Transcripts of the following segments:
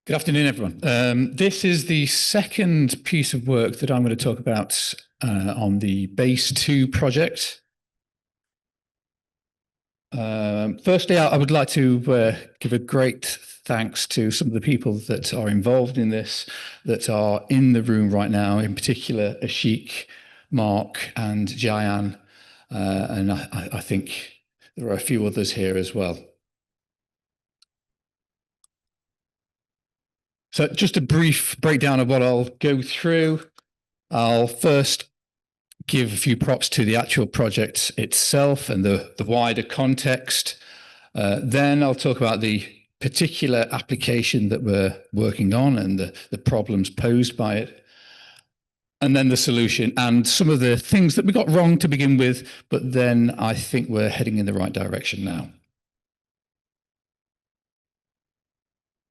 Good afternoon, everyone. This is the second piece of work that I'm going to talk about on the BASE-II project. Firstly, I would like to give a great thanks to some of the people that are involved in this, that are in the room right now, in particular Ashik, Mark and Jayan, and I think there are a few others here as well. So just a brief breakdown of what I'll go through. I'll first give a few props to the actual project itself and the wider context. Then I'll talk about the particular application that we're working on and the problems posed by it. And then the solution and some of the things that we got wrong to begin with, but then I think we're heading in the right direction now.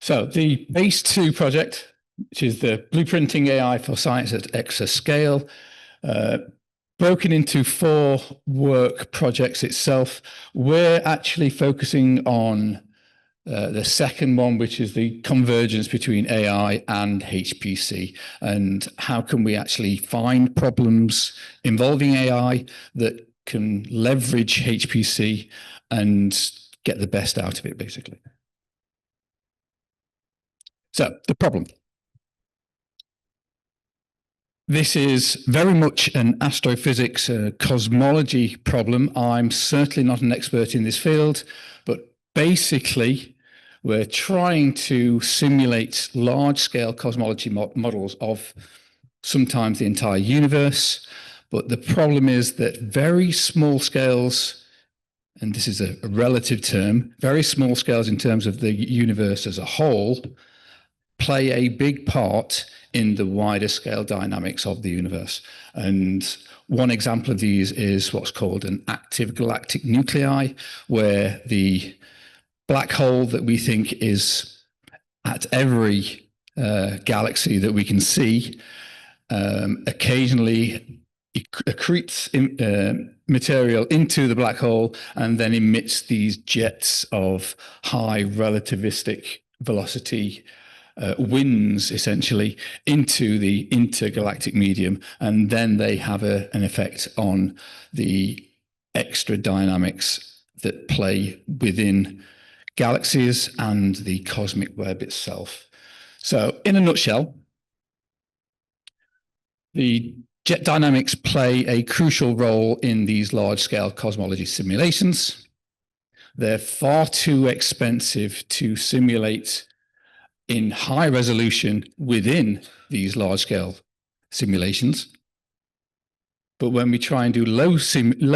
So the BASE-II project, which is the Blueprinting AI for Science at Exascale, broken into 4 work projects itself. We're actually focusing on the second one, which is the convergence between AI and HPC, and how can we actually find problems involving AI that can leverage HPC and get the best out of it, basically. So the problem. This is very much an astrophysics cosmology problem. I'm certainly not an expert in this field, but basically we're trying to simulate large-scale cosmology models of sometimes the entire universe. But the problem is that very small scales, and this is a relative term, very small scales in terms of the universe as a whole, play a big part in the wider scale dynamics of the universe. And one example of these is what's called an active galactic nuclei, where the black hole that we think is at every galaxy that we can see occasionally accretes material into the black hole and then emits these jets of high relativistic velocity winds essentially into the intergalactic medium, and then they have an effect on the extra dynamics that play within galaxies and the cosmic web itself. So in a nutshell, the jet dynamics play a crucial role in these large-scale cosmology simulations. They're far too expensive to simulate in high resolution within these large-scale simulations. But when we try and do low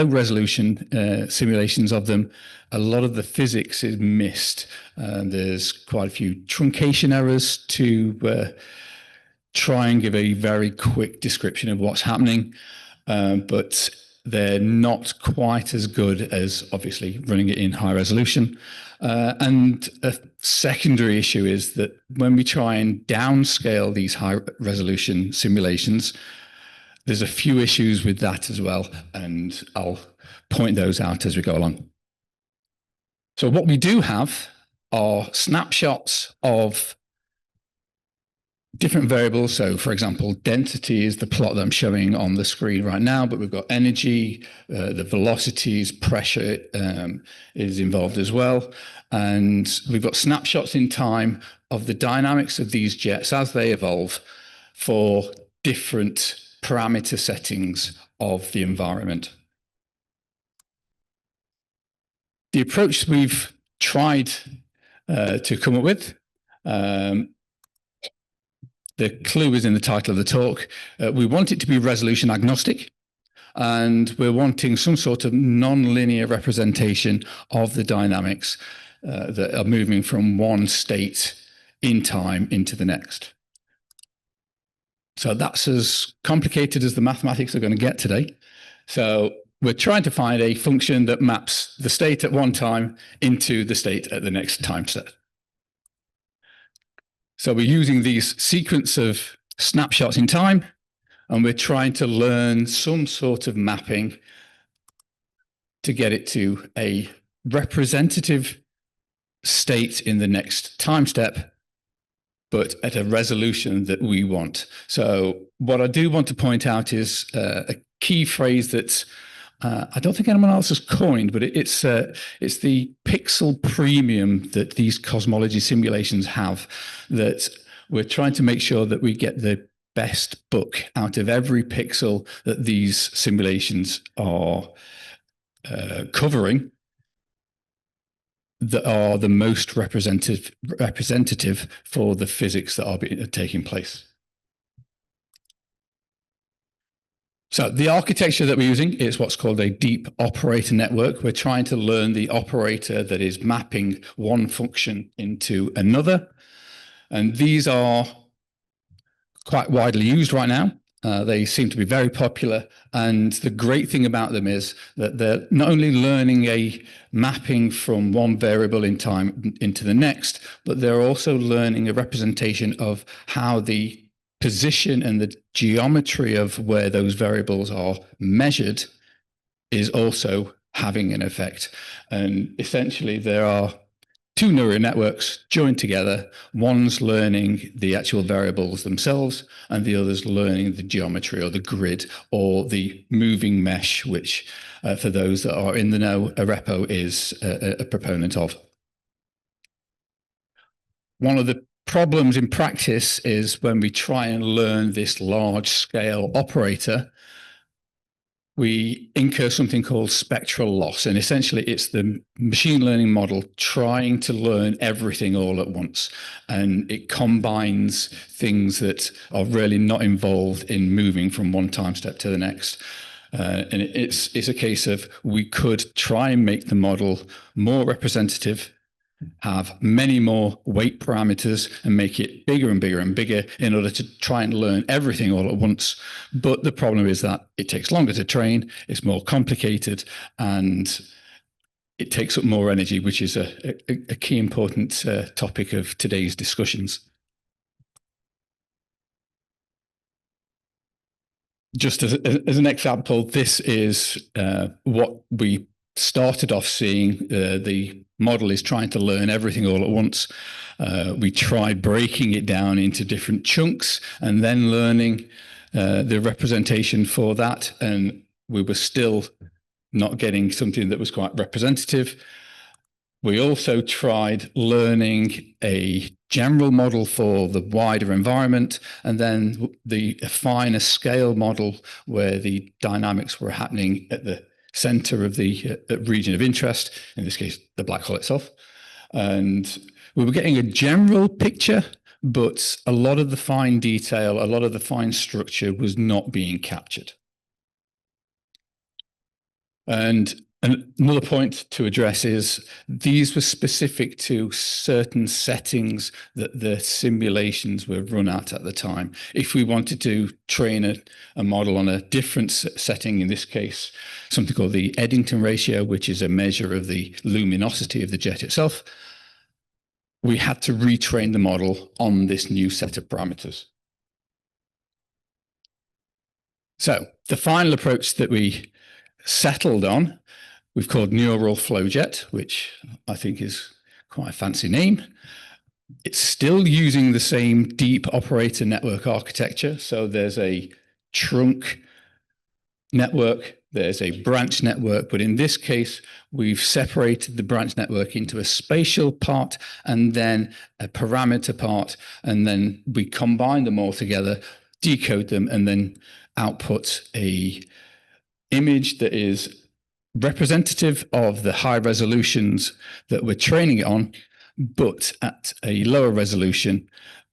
resolution simulations of them, a lot of the physics is missed. There's quite a few truncation errors to try and give a very quick description of what's happening, but they're not quite as good as obviously running it in high resolution. And a secondary issue is that when we try and downscale these high resolution simulations, there's a few issues with that as well, and I'll point those out as we go along. So what we do have are snapshots of different variables. So for example, density is the plot that I'm showing on the screen right now, but we've got energy, the velocities, pressure is involved as well. And we've got snapshots in time of the dynamics of these jets as they evolve for different parameter settings of the environment. The approach we've tried to come up with, the clue is in the title of the talk. We want it to be resolution agnostic, and we're wanting some sort of non-linear representation of the dynamics that are moving from one state in time into the next. So that's as complicated as the mathematics are going to get today. So we're trying to find a function that maps the state at one time into the state at the next time step. So we're using these sequence of snapshots in time, and we're trying to learn some sort of mapping to get it to a representative state in the next time step, but at a resolution that we want. So what I do want to point out is a key phrase that I don't think anyone else has coined, but it's the pixel premium that these cosmology simulations have, that we're trying to make sure that we get the best book out of every pixel that these simulations are covering, that are the most representative for the physics that are taking place. So the architecture that we're using is what's called a deep operator network. We're trying to learn the operator that is mapping one function into another. And these are quite widely used right now. They seem to be very popular. And the great thing about them is that they're not only learning a mapping from one variable in time into the next, but they're also learning a representation of how the position and the geometry of where those variables are measured is also having an effect. And essentially, there are two neural networks joined together. One's learning the actual variables themselves, and the other's learning the geometry or the grid or the moving mesh, which for those that are in the know, Arepo is a proponent of. One of the problems in practice is when we try and learn this large scale operator, we incur something called spectral loss. And essentially it's the machine learning model trying to learn everything all at once. And it combines things that are really not involved in moving from one time step to the next. And it's a case of we could try and make the model more representative, have many more weight parameters, and make it bigger and bigger and bigger in order to try and learn everything all at once. But the problem is that it takes longer to train, it's more complicated, and it takes up more energy, which is a key important topic of today's discussions. Just as an example, this is what we started off seeing. The model is trying to learn everything all at once. We tried breaking it down into different chunks and then learning the representation for that. And we were still not getting something that was quite representative. We also tried learning a general model for the wider environment, and then the finer scale model where the dynamics were happening at the center of the region of interest, in this case, the black hole itself. And we were getting a general picture, but a lot of the fine detail, a lot of the fine structure was not being captured. And another point to address is these were specific to certain settings that the simulations were run at the time. If we wanted to train a model on a different setting, in this case, something called the Eddington ratio, which is a measure of the luminosity of the jet itself, we had to retrain the model on this new set of parameters. So the final approach that we settled on, we've called neural flowjet, which I think is quite a fancy name. It's still using the same deep operator network architecture. So there's a trunk network, there's a branch network, but in this case, we've separated the branch network into a spatial part and then a parameter part, and then we combine them all together, decode them, and then output a image that is representative of the high resolutions that we're training it on, but at a lower resolution,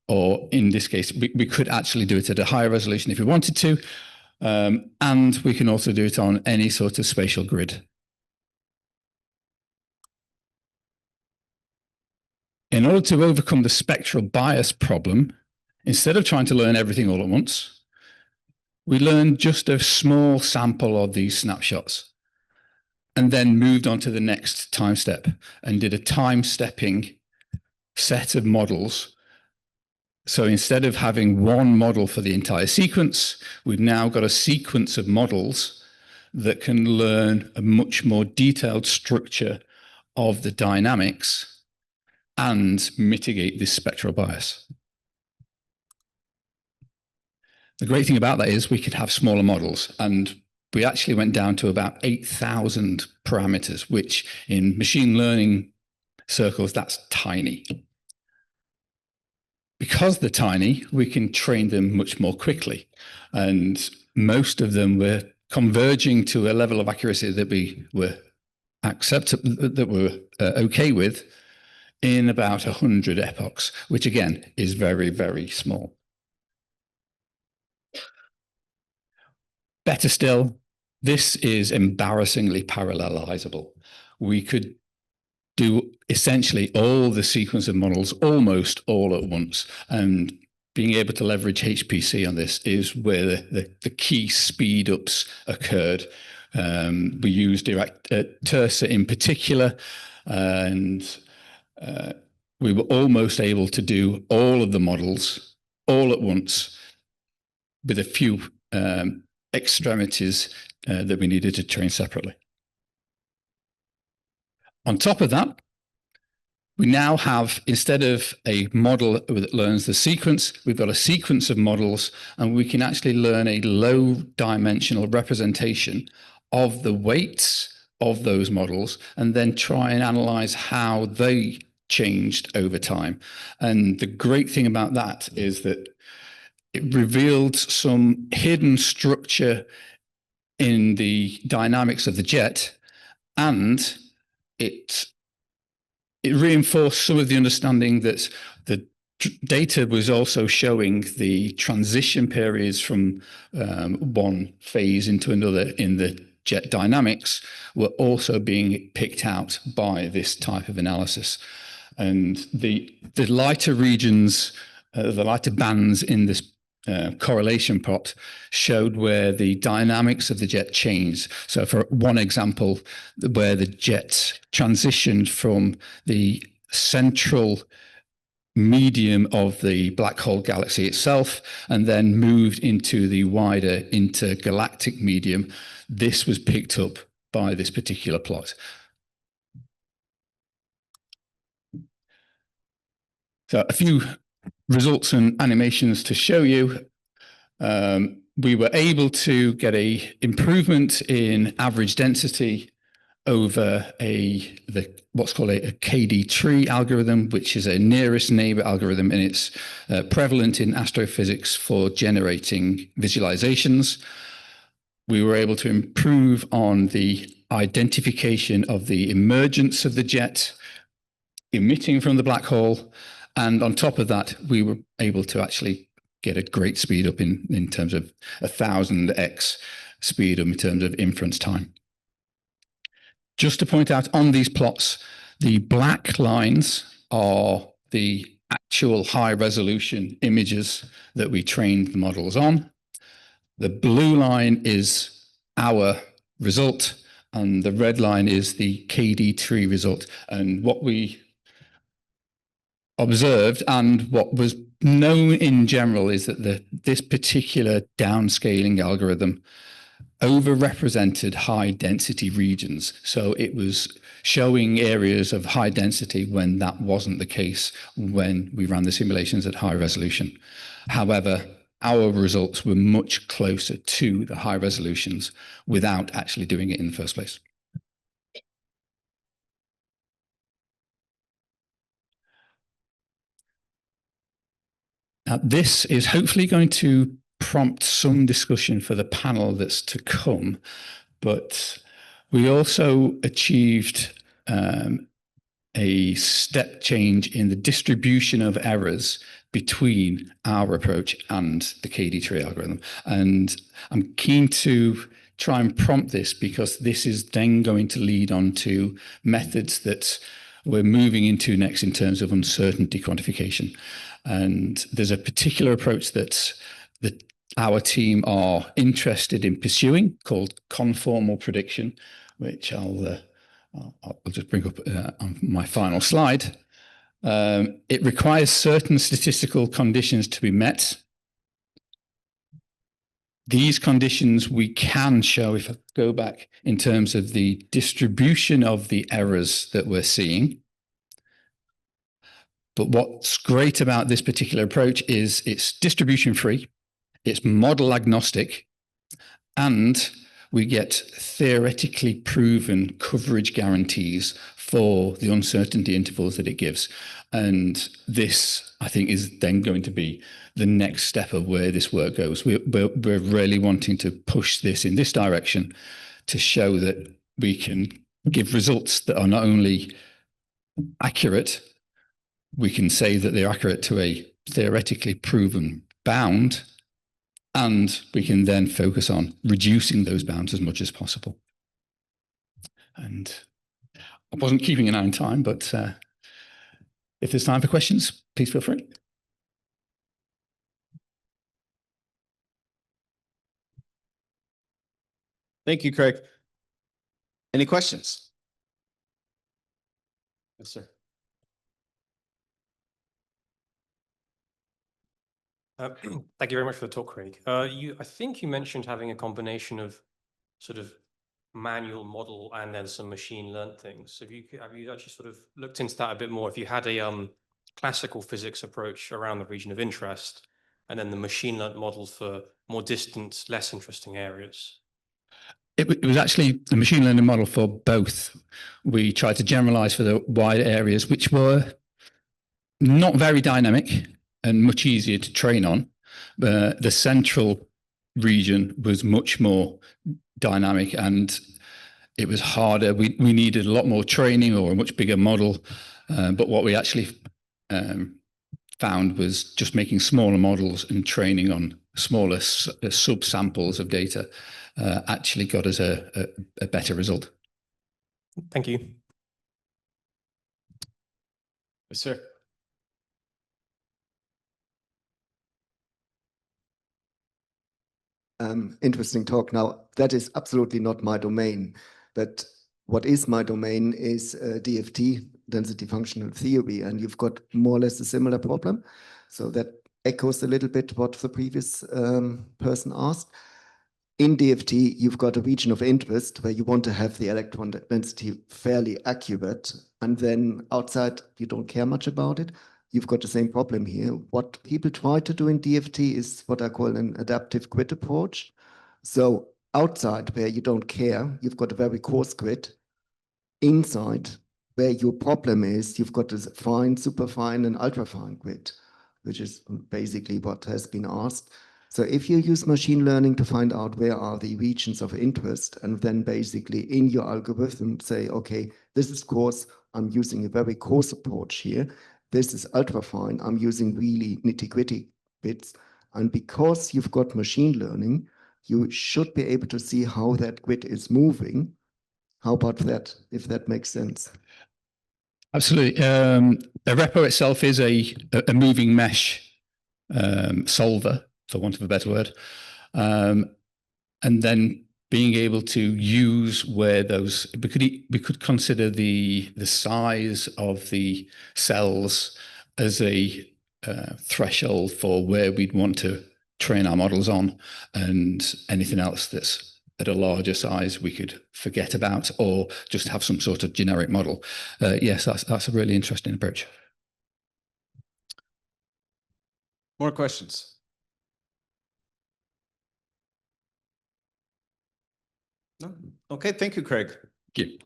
or in this case, we could actually do it at a higher resolution if we wanted to, and we can also do it on any sort of spatial grid. In order to overcome the spectral bias problem, instead of trying to learn everything all at once, we learned just a small sample of these snapshots and then moved on to the next time step and did a time stepping set of models. So instead of having one model for the entire sequence, we've now got a sequence of models that can learn a much more detailed structure of the dynamics and mitigate this spectral bias. The great thing about that is we could have smaller models, and we actually went down to about 8,000 parameters, which in machine learning circles, that's tiny. Because they're tiny, we can train them much more quickly. And most of them were converging to a level of accuracy that we were okay with in about 100 epochs, which again is very, very small. Better still, this is embarrassingly parallelizable. We could do essentially all the sequence of models almost all at once. And being able to leverage HPC on this is where the key speed ups occurred. We used Tersa in particular, and we were almost able to do all of the models all at once with a few extremities that we needed to train separately. On top of that, we now have, instead of a model that learns the sequence, we've got a sequence of models, and we can actually learn a low-dimensional representation of the weights of those models and then try and analyze how they changed over time. And the great thing about that is that it revealed some hidden structure in the dynamics of the jet, and it reinforced some of the understanding that the data was also showing the transition periods from one phase into another in the jet dynamics were also being picked out by this type of analysis. And the lighter regions, the lighter bands in this correlation plot showed where the dynamics of the jet changed. So for one example, where the jet transitioned from the central medium of the black hole galaxy itself and then moved into the wider intergalactic medium, this was picked up by this particular plot. So a few results and animations to show you. We were able to get a improvement in average density over what's called a KD tree algorithm, which is a nearest neighbor algorithm, and it's prevalent in astrophysics for generating visualizations. We were able to improve on the identification of the emergence of the jet emitting from the black hole. And on top of that, we were able to actually get a great speed up in terms of 1,000x speed up in terms of inference time. Just to point out on these plots, the black lines are the actual high resolution images that we trained the models on. The blue line is our result, and the red line is the KD tree result. And what we observed and what was known in general is that this particular downscaling algorithm overrepresented high density regions. So it was showing areas of high density when that wasn't the case when we ran the simulations at high resolution. However, our results were much closer to the high resolutions without actually doing it in the first place. Now, this is hopefully going to prompt some discussion for the panel that's to come, but we also achieved a step change in the distribution of errors between our approach and the KD tree algorithm. And I'm keen to try and prompt this because this is then going to lead on to methods that we're moving into next in terms of uncertainty quantification. And there's a particular approach that our team are interested in pursuing called conformal prediction, which I'll just bring up on my final slide. It requires certain statistical conditions to be met. These conditions we can show, if I go back, in terms of the distribution of the errors that we're seeing. But what's great about this particular approach is it's distribution free. it's model agnostic, and we get theoretically proven coverage guarantees for the uncertainty intervals that it gives. And this, I think, is then going to be the next step of where this work goes. We're really wanting to push this in this direction to show that we can give results that are not only accurate, we can say that they're accurate to a theoretically proven bound, and we can then focus on reducing those bounds as much as possible. And I wasn't keeping an eye on time, but if there's time for questions, please feel free. Thank you, Craig. Any questions? Yes, sir. Thank you very much for the talk, Craig. I think you mentioned having a combination of sort of manual model and then some machine learned things. Have you actually sort of looked into that a bit more? If you had a classical physics approach around the region of interest, and then the machine learned models for more distant, less interesting areas? It was actually a machine learning model for both. We tried to generalize for the wide areas, which were not very dynamic and much easier to train on. The central region was much more dynamic, and it was harder. We needed a lot more training or a much bigger model. But what we actually found was just making smaller models and training on smaller sub-samples of data actually got us a better result. Thank you. Yes, sir. Interesting talk. Now, that is absolutely not my domain, but what is my domain is DFT, density functional theory, and you've got more or less a similar problem. So that echoes a little bit what the previous person asked. In DFT, you've got a region of interest where you want to have the electron density fairly accurate, and then outside, you don't care much about it. You've got the same problem here. What people try to do in DFT is what I call an adaptive grid approach. So outside, where you don't care, you've got a very coarse grid. Inside, where your problem is, you've got this fine, superfine, and ultrafine grid, which is basically what has been asked. So if you use machine learning to find out where are the regions of interest, and then basically in your algorithm say, okay, this is coarse, I'm using a very coarse approach here. This is ultrafine, I'm using really nitty-gritty bits. And because you've got machine learning, you should be able to see how that grid is moving. How about that, if that makes sense? Absolutely. A repo itself is a moving mesh solver, for want of a better word. And then being able to use where those, we could consider the size of the cells as a threshold for where we'd want to train our models on, and anything else that's at a larger size we could forget about or just have some sort of generic model. Yes, that's a really interesting approach. More questions? No? Okay, thank you, Craig. Thank you.